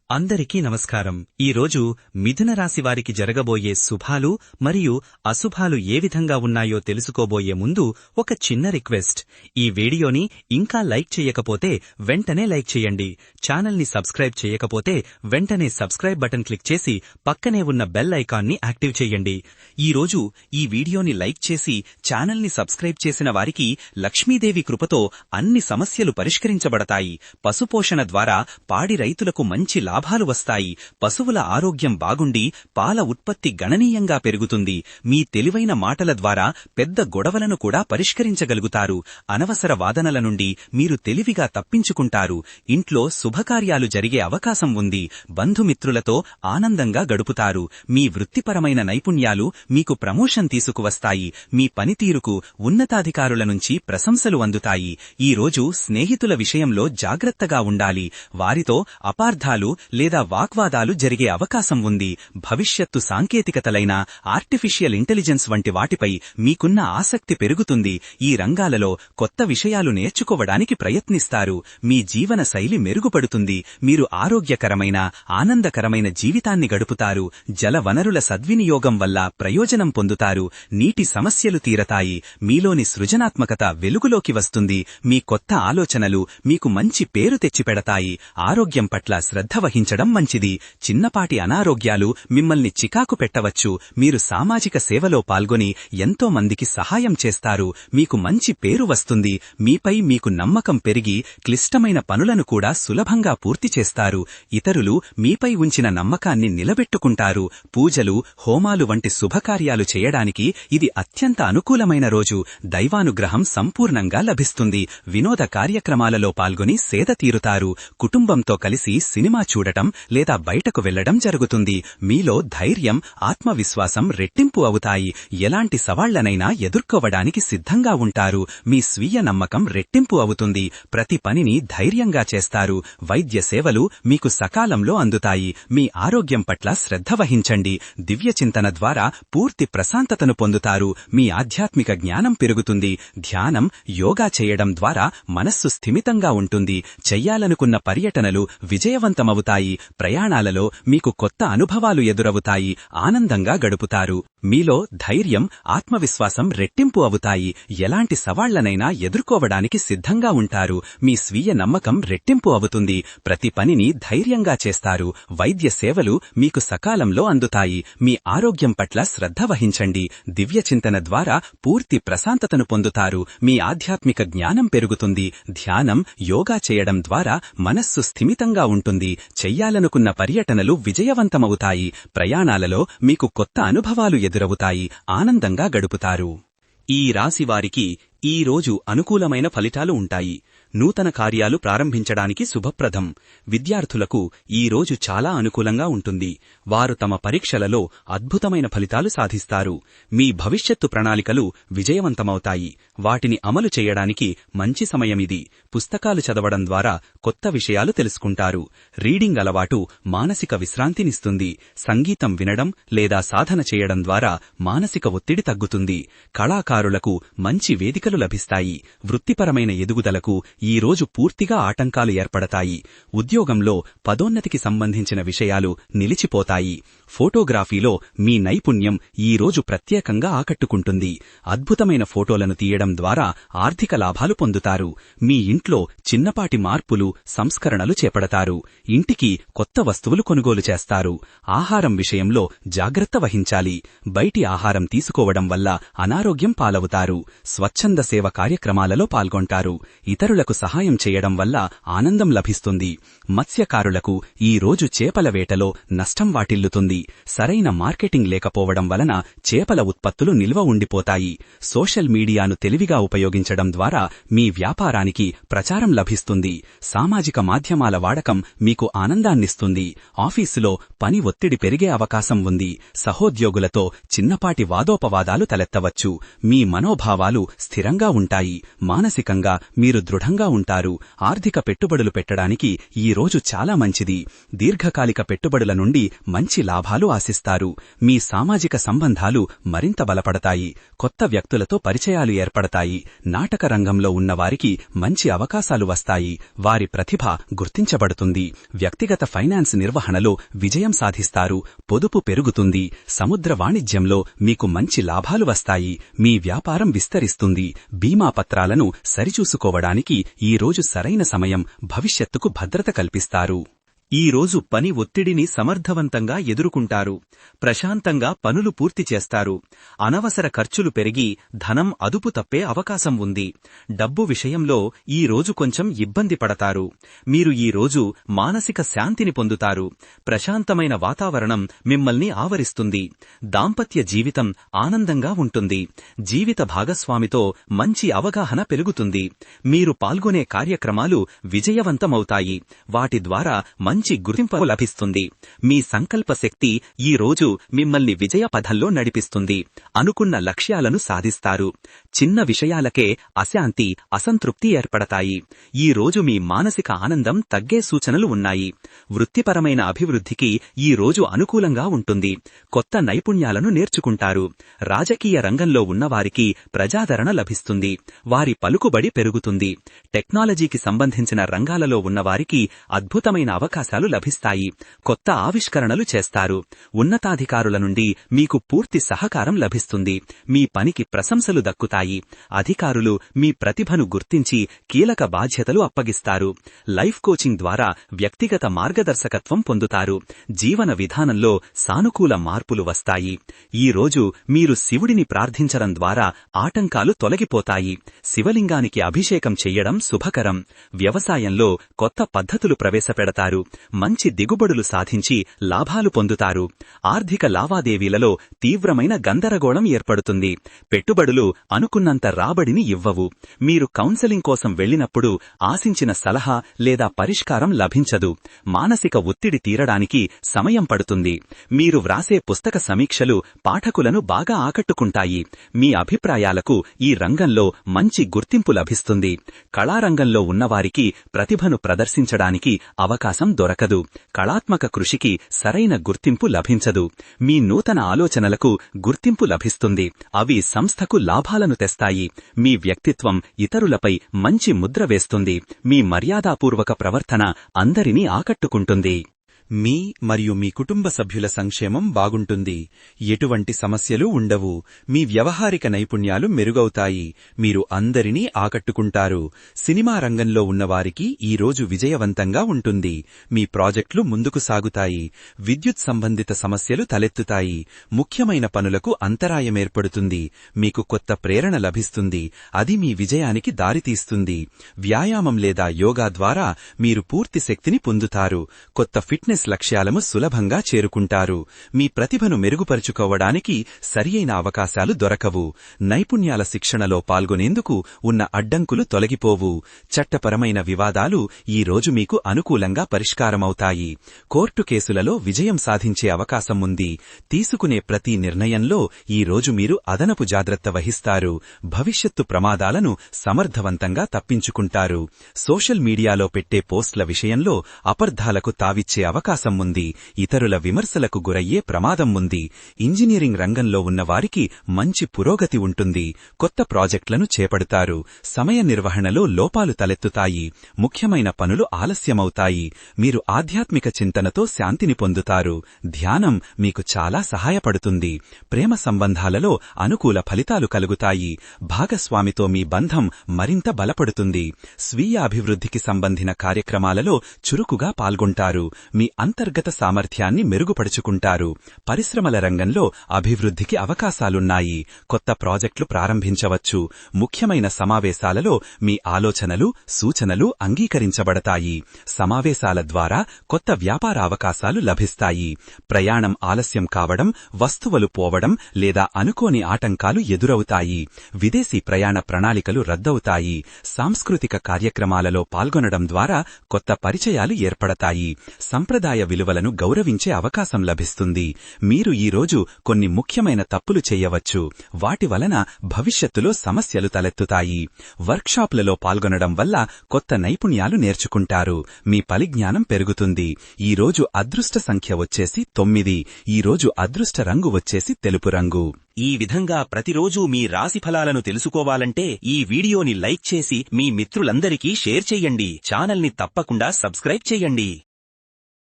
అందరికీ నమస్కారం. ఈరోజు మిథున రాశి వారికి జరగబోయే శుభాలు మరియు అశుభాలు ఏ విధంగా ఉన్నాయో తెలుసుకోబోయే ముందు ఒక చిన్న రిక్వెస్ట్. ఈ వీడియోని ఇంకా లైక్ చేయకపోతే వెంటనే లైక్ చేయండి. ఛానల్ని సబ్స్క్రైబ్ చేయకపోతే వెంటనే సబ్స్క్రైబ్ బటన్ క్లిక్ చేసి పక్కనే ఉన్న బెల్ ఐకాన్ని యాక్టివ్ చేయండి. ఈరోజు ఈ వీడియోని లైక్ చేసి ఛానల్ని సబ్స్క్రైబ్ చేసిన వారికి లక్ష్మీదేవి కృపతో అన్ని సమస్యలు పరిష్కరించబడతాయి. పశుపోషణ ద్వారా పాడి రైతులకు మంచి లాభాలు వస్తాయి. పశువుల ఆరోగ్యం బాగుండి పాల ఉత్పత్తి గణనీయంగా పెరుగుతుంది. మీ తెలివైన మాటల ద్వారా పెద్ద గొడవలను కూడా పరిష్కరించగలుగుతారు. అనవసర వాదనల నుండి మీరు తెలివిగా తప్పించుకుంటారు. ఇంట్లో శుభకార్యాలు జరిగే అవకాశం ఉంది. బంధుమిత్రులతో ఆనందంగా గడుపుతారు. మీ వృత్తిపరమైన నైపుణ్యాలు మీకు ప్రమోషన్ తీసుకువస్తాయి. మీ పనితీరుకు ఉన్నతాధికారుల నుంచి ప్రశంసలు అందుతాయి. ఈ రోజు స్నేహితుల విషయంలో జాగ్రత్తగా ఉండాలి. వారితో అపార్థాలు లేదా వాగ్వాదాలు జరిగే అవకాశం ఉంది. భవిష్యత్తు సాంకేతికతలైన ఆర్టిఫిషియల్ ఇంటెలిజెన్స్ వంటి వాటిపై మీకున్న ఆసక్తి పెరుగుతుంది. ఈ రంగాలలో కొత్త విషయాలు నేర్చుకోవడానికి ప్రయత్నిస్తారు. మీ జీవన శైలి మెరుగుపడుతుంది. మీరు ఆరోగ్యకరమైన ఆనందకరమైన జీవితాన్ని గడుపుతారు. జల వనరుల సద్వినియోగం వల్ల ప్రయోజనం పొందుతారు. నీటి సమస్యలు తీరతాయి. మీలోని సృజనాత్మకత వెలుగులోకి వస్తుంది. మీ కొత్త ఆలోచనలు మీకు మంచి పేరు తెచ్చిపెడతాయి. ఆరోగ్యం పట్ల శ్రద్ధ వహించడం మంచిది. చిన్నపాటి అనారోగ్యాలు మిమ్మల్ని చికాకు పెట్టవచ్చు. మీరు సామాజిక సేవలో పాల్గొని ఎంతో మందికి సహాయం చేస్తారు. మీకు మంచి పేరు వస్తుంది. మీపై మీకు నమ్మకం పెరిగి క్లిష్టమైన పనులను కూడా సులభంగా పూర్తి చేస్తారు. ఇతరులు మీపై ఉంచిన నమ్మకాన్ని నిలబెట్టుకుంటారు. పూజలు, హోమాలు వంటి శుభకార్యాలు చేయడానికి ఇది అత్యంత అనుకూలమైన రోజు. దైవానుగ్రహం సంపూర్ణంగా లభిస్తుంది. వినోద కార్యక్రమాలలో పాల్గొని సేద తీరుతారు. కుటుంబంతో కలిసి సినిమా చూడటం లేదా బయటకు వెళ్లడం జరుగుతుంది. మీలో ధైర్యం, ఆత్మవిశ్వాసం రెట్టింపు అవుతాయి. ఎలాంటి సవాళ్లనైనా ఎదుర్కోవడానికి సిద్ధంగా ఉంటారు. మీ స్వీయ నమ్మకం రెట్టింపు అవుతుంది. ప్రతి పనిని ధైర్యంగా చేస్తారు. వైద్య సేవలు మీకు సకాలంలో అందుతాయి. మీ ఆరోగ్యం పట్ల శ్రద్ధ వహించండి. దివ్య చింతన ద్వారా పూర్తి ప్రశాంతతను పొందుతారు. మీ ఆధ్యాత్మిక జ్ఞానం పెరుగుతుంది. ధ్యానం, యోగా చేయడం ద్వారా మనస్సు స్థిమితంగా ఉంటుంది. చెయ్యాలనుకున్న పర్యటనలు విజయవంతమవుతాయి. ప్రయాణాలలో మీకు కొత్త అనుభవాలు ఎదురవుతాయి. ఆనందంగా గడుపుతారు. మీలో ధైర్యం, ఆత్మవిశ్వాసం రెట్టింపు అవుతాయి. ఎలాంటి సవాళ్లనైనా ఎదుర్కోవడానికి సిద్ధంగా ఉంటారు. మీ స్వీయ నమ్మకం రెట్టింపు అవుతుంది. ప్రతి పనిని ధైర్యంగా చేస్తారు. వైద్య సేవలు మీకు సకాలంలో అందుతాయి. మీ ఆరోగ్యం పట్ల శ్రద్ధ వహించండి. దివ్య చింతన ద్వారా పూర్తి ప్రశాంతతను పొందుతారు. మీ ఆధ్యాత్మిక జ్ఞానం పెరుగుతుంది. ధ్యానం, యోగా చేయడం ద్వారా మనస్సు స్థిమితంగా ఉంటుంది. చెయ్యాలనుకున్న పర్యటనలు విజయవంతమవుతాయి. ప్రయాణాలలో మీకు కొత్త అనుభవాలు ఎదురవుతాయి. ఆనందంగా గడుపుతారు. ఈ రాశివారికి ఈ రోజు అనుకూలమైన ఫలితాలు ఉంటాయి. నూతన కార్యాలు ప్రారంభించడానికి శుభప్రదం. విద్యార్థులకు ఈ రోజు చాలా అనుకూలంగా ఉంటుంది. వారు తమ పరీక్షలలో అద్భుతమైన ఫలితాలు సాధిస్తారు. మీ భవిష్యత్తు ప్రణాళికలు విజయవంతమవుతాయి. వాటిని అమలు చేయడానికి మంచి సమయమిది. పుస్తకాలు చదవడం ద్వారా కొత్త విషయాలు తెలుసుకుంటారు. రీడింగ్ అలవాటు మానసిక విశ్రాంతినిస్తుంది. సంగీతం వినడం లేదా సాధన చేయడం ద్వారా మానసిక ఒత్తిడి తగ్గుతుంది. కళాకారులకు మంచి వేదికలు లభిస్తాయి. వృత్తిపరమైన ఎదుగుదలకు ఈ రోజు పూర్తిగా ఆటంకాలు ఏర్పడతాయి. ఉద్యోగంలో పదోన్నతికి సంబంధించిన విషయాలు నిలిచిపోతాయి. ఫోటోగ్రఫీలో మీ నైపుణ్యం ఈ రోజు ప్రత్యేకంగా ఆకట్టుకుంటుంది. అద్భుతమైన ఫోటోలను తీయడం ద్వారా ఆర్థిక లాభాలు పొందుతారు. మీ ఇంట్లో చిన్నపాటి మార్పులు, సంస్కరణలు చేపడతారు. ఇంటికి కొత్త వస్తువులు కొనుగోలు చేస్తారు. ఆహారం విషయంలో జాగ్రత్త వహించాలి. బయటి ఆహారం తీసుకోవడం వల్ల అనారోగ్యం పాలవుతారు. స్వచ్ఛంద సేవ కార్యక్రమాలలో పాల్గొంటారు. ఇతరులకు సహాయం చేయడం వల్ల ఆనందం లభిస్తుంది. మత్స్యకారులకు ఈ రోజు చేపల వేటలో నష్టం వాటిల్లుతుంది. సరైన మార్కెటింగ్ లేకపోవడం వలన చేపల ఉత్పత్తులు నిల్వ ఉండిపోతాయి. సోషల్ మీడియాను తెలివిగా ఉపయోగించడం ద్వారా మీ వ్యాపారానికి ప్రచారం లభిస్తుంది. సామాజిక మాధ్యమాల వాడకం మీకు ఆనందాన్నిస్తుంది. ఆఫీసులో పని ఒత్తిడి పెరిగే అవకాశం ఉంది. సహోద్యోగులతో చిన్నపాటి వాదోపవాదాలు తలెత్తవచ్చు. మీ మనోభావాలు స్థిరంగా ఉంటాయి. మానసికంగా మీరు దృఢంగా సిద్ధంగా ఉంటారు. ఆర్థిక పెట్టుబడులు పెట్టడానికి ఈ రోజు చాలా మంచిది. దీర్ఘకాలిక పెట్టుబడుల నుండి మంచి లాభాలు ఆశిస్తారు. మీ సామాజిక సంబంధాలు మరింత బలపడతాయి. కొత్త వ్యక్తులతో పరిచయాలు ఏర్పడతాయి. నాటక రంగంలో ఉన్నవారికి మంచి అవకాశాలు వస్తాయి. వారి ప్రతిభ గుర్తించబడుతుంది. వ్యక్తిగత ఫైనాన్స్ నిర్వహణలో విజయం సాధిస్తారు. పొదుపు పెరుగుతుంది. సముద్ర వాణిజ్యంలో మీకు మంచి లాభాలు వస్తాయి. మీ వ్యాపారం విస్తరిస్తుంది. బీమా పత్రాలను సరిచూసుకోవడానికి ఈ రోజు సరైన సమయం. భవిష్యత్తుకు భద్రత కల్పిస్తారు. ఈ రోజు పని ఒత్తిడిని సమర్థవంతంగా ఎదుర్కొంటారు. ప్రశాంతంగా పనులు పూర్తి చేస్తారు. అనవసర ఖర్చులు పెరిగి ధనం అదుపు తప్పే అవకాశం ఉంది. డబ్బు విషయంలో ఈ రోజు కొంచెం ఇబ్బంది పడతారు. మీరు ఈ రోజు మానసిక శాంతిని పొందుతారు. ప్రశాంతమైన వాతావరణం మిమ్మల్ని ఆవరిస్తుంది. దాంపత్య జీవితం ఆనందంగా ఉంటుంది. జీవిత భాగస్వామితో మంచి అవగాహన పెరుగుతుంది. మీరు పాల్గొనే కార్యక్రమాలు విజయవంతమవుతాయి. వాటి ద్వారా మంచి గుర్తింపు లభిస్తుంది. మీ సంకల్ప శక్తి ఈ రోజు మిమ్మల్ని విజయ పథంలో నడిపిస్తుంది. అనుకున్న లక్ష్యాలను సాధిస్తారు. చిన్న విషయాలకే అశాంతి, అసంతృప్తి ఏర్పడతాయి. ఈ రోజు మీ మానసిక ఆనందం తగ్గే సూచనలు ఉన్నాయి. వృత్తిపరమైన అభివృద్ధికి ఈ రోజు అనుకూలంగా ఉంటుంది. కొత్త నైపుణ్యాలను నేర్చుకుంటారు. రాజకీయ రంగంలో ఉన్నవారికి ప్రజాదరణ లభిస్తుంది. వారి పలుకుబడి పెరుగుతుంది. టెక్నాలజీకి సంబంధించిన రంగాలలో ఉన్నవారికి అద్భుతమైన అవకాశాలు లభిస్తాయి. కొత్త ఆవిష్కరణలు చేస్తారు. ఉన్నతాధికారుల నుండి మీకు పూర్తి సహకారం లభిస్తుంది. మీ పనికి ప్రశంసలు దక్కుతాయి. అధికారులు మీ ప్రతిభను గుర్తించి కీలక బాధ్యతలు అప్పగిస్తారు. లైఫ్ కోచింగ్ ద్వారా వ్యక్తిగత మార్గదర్శకత్వం పొందుతారు. జీవన విధానంలో సానుకూల మార్పులు వస్తాయి. ఈ రోజు మీరు శివుడిని ప్రార్థించడం ద్వారా ఆటంకాలు తొలగిపోతాయి. శివలింగానికి అభిషేకం చెయ్యడం శుభకరం. వ్యవసాయంలో కొత్త పద్ధతులు ప్రవేశపెడతారు. మంచి దిగుబడులు సాధించి లాభాలు పొందుతారు. ఆర్థిక లావాదేవీలలో తీవ్రమైన గందరగోళం ఏర్పడుతుంది. పెట్టుబడులు అనుకున్నంత రాబడిని ఇవ్వవు. మీరు కౌన్సెలింగ్ కోసం వెళ్లినప్పుడు ఆశించిన సలహా లేదా పరిష్కారం లభించదు. మానసిక ఒత్తిడి తీరడానికి సమయం పడుతుంది. మీరు వ్రాసే పుస్తక సమీక్షలు పాఠకులను బాగా ఆకట్టుకుంటాయి. మీ అభిప్రాయాలకు ఈ రంగంలో మంచి గుర్తింపు లభిస్తుంది. కళారంగంలో ఉన్నవారికి ప్రతిభను ప్రదర్శించడానికి అవకాశం దొరకదు. కళాత్మక కృషికి సరైన గుర్తింపు లభించదు. మీ నూతన ఆలోచనలకు గుర్తింపు లభిస్తుంది. అవి సంస్థకు లాభాలను తెస్తాయి. మీ వ్యక్తిత్వం ఇతరులపై మంచి ముద్ర వేస్తుంది. మీ మర్యాదాపూర్వక ప్రవర్తన అందరినీ ఆకట్టుకుంటుంది. మీ మరియు మీ కుటుంబ సభ్యుల సంక్షేమం బాగుంటుంది. ఎటువంటి సమస్యలు ఉండవు. మీ వ్యవహారిక నైపుణ్యాలు మెరుగవుతాయి. మీరు అందరినీ ఆకట్టుకుంటారు. సినిమా రంగంలో ఉన్నవారికి ఈ రోజు విజయవంతంగా ఉంటుంది. మీ ప్రాజెక్టులు ముందుకు సాగుతాయి. విద్యుత్ సంబంధిత సమస్యలు తలెత్తుతాయి. ముఖ్యమైన పనులకు అంతరాయమేర్పడుతుంది. మీకు కొత్త ప్రేరణ లభిస్తుంది. అది మీ విజయానికి దారితీస్తుంది. వ్యాయామం లేదా యోగా ద్వారా మీరు పూర్తి శక్తిని పొందుతారు. కొత్త ఫిట్నెస్ లక్ష్యాలను సులభంగా చేరుకుంటారు. మీ ప్రతిభను మెరుగుపరుచుకోవడానికి సరియైన అవకాశాలు దొరకవు. నైపుణ్యాల శిక్షణలో పాల్గొనేందుకు ఉన్న అడ్డంకులు తొలగిపోవు. చట్టపరమైన వివాదాలు ఈ రోజు మీకు అనుకూలంగా పరిష్కారమవుతాయి. కోర్టు కేసులలో విజయం సాధించే అవకాశం ఉంది. తీసుకునే ప్రతి నిర్ణయంలో ఈ రోజు మీరు అదనపు జాగ్రత్త వహిస్తారు. భవిష్యత్తు ప్రమాదాలను సమర్థవంతంగా తప్పించుకుంటారు. సోషల్ మీడియాలో పెట్టే పోస్ట్ల విషయంలో అపార్థాలకు తావిచ్చే అవకాశం ఉంది. ఇతరుల విమర్శలకు గురయ్యే ప్రమాదం ఉంది. ఇంజనీరింగ్ రంగంలో ఉన్నవారికి మంచి పురోగతి ఉంటుంది. కొత్త ప్రాజెక్టులను చేపడతారు. సమయ నిర్వహణలో లోపాలు తలెత్తుతాయి. ముఖ్యమైన పనులు ఆలస్యమవుతాయి. మీరు ఆధ్యాత్మిక చింతనతో శాంతిని పొందుతారు. ధ్యానం మీకు చాలా సహాయపడుతుంది. ప్రేమ సంబంధాలలో అనుకూల ఫలితాలు కలుగుతాయి. భాగస్వామితో మీ బంధం మరింత బలపడుతుంది. స్వీయ అభివృద్ధికి సంబంధించిన కార్యక్రమాలలో చురుకుగా పాల్గొంటారు. మీ అంతర్గత సామర్థ్యాన్ని మెరుగుపరుచుకుంటారు. పరిశ్రమల రంగంలో అభివృద్ధికి అవకాశాలున్నాయి. కొత్త ప్రాజెక్టులు ప్రారంభించవచ్చు. ముఖ్యమైన సమావేశాలలో మీ ఆలోచనలు, సూచనలు అంగీకరించబడతాయి. సమావేశాల ద్వారా కొత్త వ్యాపార అవకాశాలు లభిస్తాయి. ప్రయాణం ఆలస్యం కావడం, వస్తువులు పోవడం లేదా అనుకోని ఆటంకాలు ఎదురవుతాయి. విదేశీ ప్రయాణ ప్రణాళికలు రద్దవుతాయి. సాంస్కృతిక కార్యక్రమాలలో పాల్గొనడం ద్వారా కొత్త పరిచయాలు ఏర్పడతాయి. సంప్రదాయ సంప్రదాయ విలువలను గౌరవించే అవకాశం లభిస్తుంది. మీరు ఈరోజు కొన్ని ముఖ్యమైన తప్పులు చేయవచ్చు. వాటి వలన భవిష్యత్తులో సమస్యలు తలెత్తుతాయి. వర్క్షాప్లలో పాల్గొనడం వల్ల కొత్త నైపుణ్యాలు నేర్చుకుంటారు. మీ పరిజ్ఞానం పెరుగుతుంది. ఈరోజు అదృష్ట సంఖ్య వచ్చేసి 9. ఈరోజు అదృష్ట రంగు వచ్చేసి తెలుపు రంగు. ఈ విధంగా ప్రతిరోజూ మీ రాశి ఫలాలను తెలుసుకోవాలంటే ఈ వీడియోని లైక్ చేసి మీ మిత్రులందరికీ షేర్ చెయ్యండి. ఛానల్ని తప్పకుండా సబ్స్క్రైబ్ చెయ్యండి.